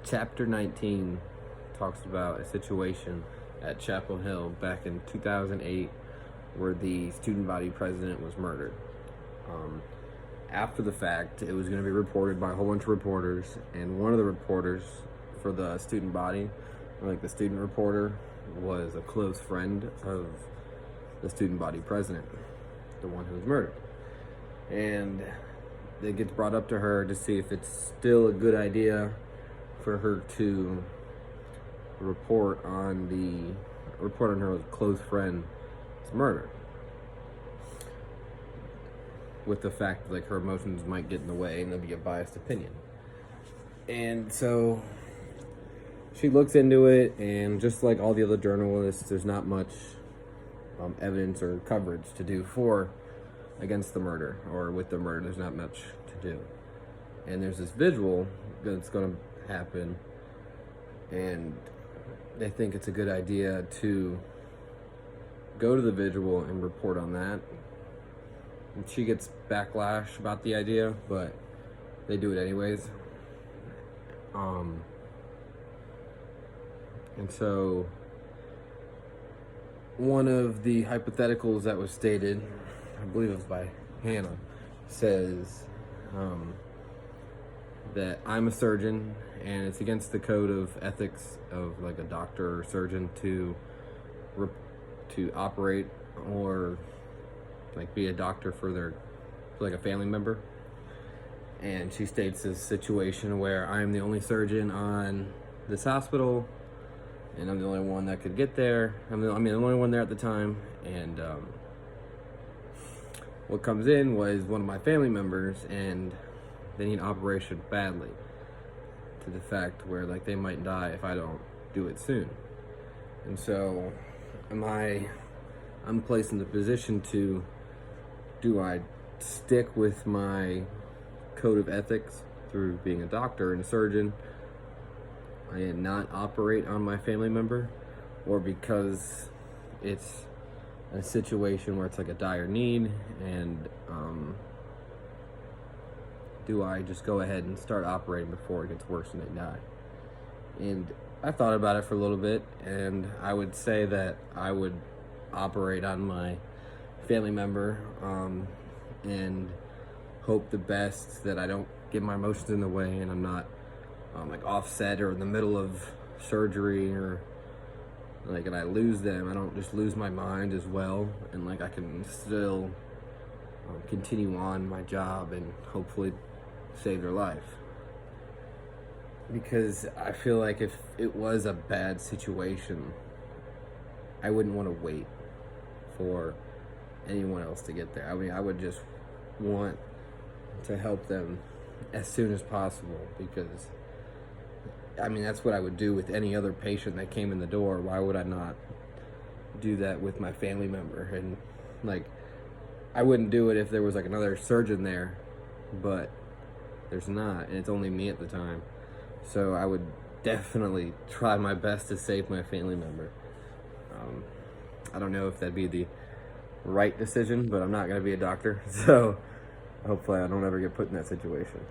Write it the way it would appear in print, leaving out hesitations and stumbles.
Chapter 19 talks about a situation at Chapel Hill back in 2008 where the student body president was murdered. After the fact, it was going to be reported by a whole bunch of reporters, and one of the reporters for the student body, like the student reporter, was a close friend of the student body president, the one who was murdered. And it gets brought up to her to see if it's still a good idea for her to report on her close friend's murder, with the fact that her emotions might get in the way and there'll be a biased opinion. And so she looks into it, and just like all the other journalists, there's not much evidence or coverage to do against the murder, or with the murder. There's not much to do. And there's this vigil that's going to happen, and they think it's a good idea to go to the vigil and report on that. And she gets backlash about the idea, but they do it anyways. And so one of the hypotheticals that was stated, I believe it was by Hannah, says that I'm a surgeon and it's against the code of ethics of like a doctor or surgeon to operate or like be a doctor for like a family member. And she states this situation where I'm the only surgeon on this hospital, and I'm the only one that could get there. I'm the only one there at the time. And what comes in was one of my family members, and they need an operation badly, to the fact where like they might die if I don't do it soon. And so I'm placed in the position to, do I stick with my code of ethics through being a doctor and a surgeon and not operate on my family member, or because it's a situation where it's like a dire need, and do I just go ahead and start operating before it gets worse and they die? And I thought about it for a little bit, and I would say that I would operate on my family member and hope the best that I don't get my emotions in the way, and I'm not like offset or in the middle of surgery, or like, and I lose them, I don't just lose my mind as well, and like I can still continue on my job and hopefully save their life. Because I feel like if it was a bad situation, I wouldn't want to wait for anyone else to get there. I mean, I would just want to help them as soon as possible, because I mean, that's what I would do with any other patient that came in the door. Why would I not do that with my family member? And like, I wouldn't do it if there was like another surgeon there, but there's not, and it's only me at the time. So I would definitely try my best to save my family member. I don't know if that'd be the right decision, but I'm not going to be a doctor, so hopefully I don't ever get put in that situation.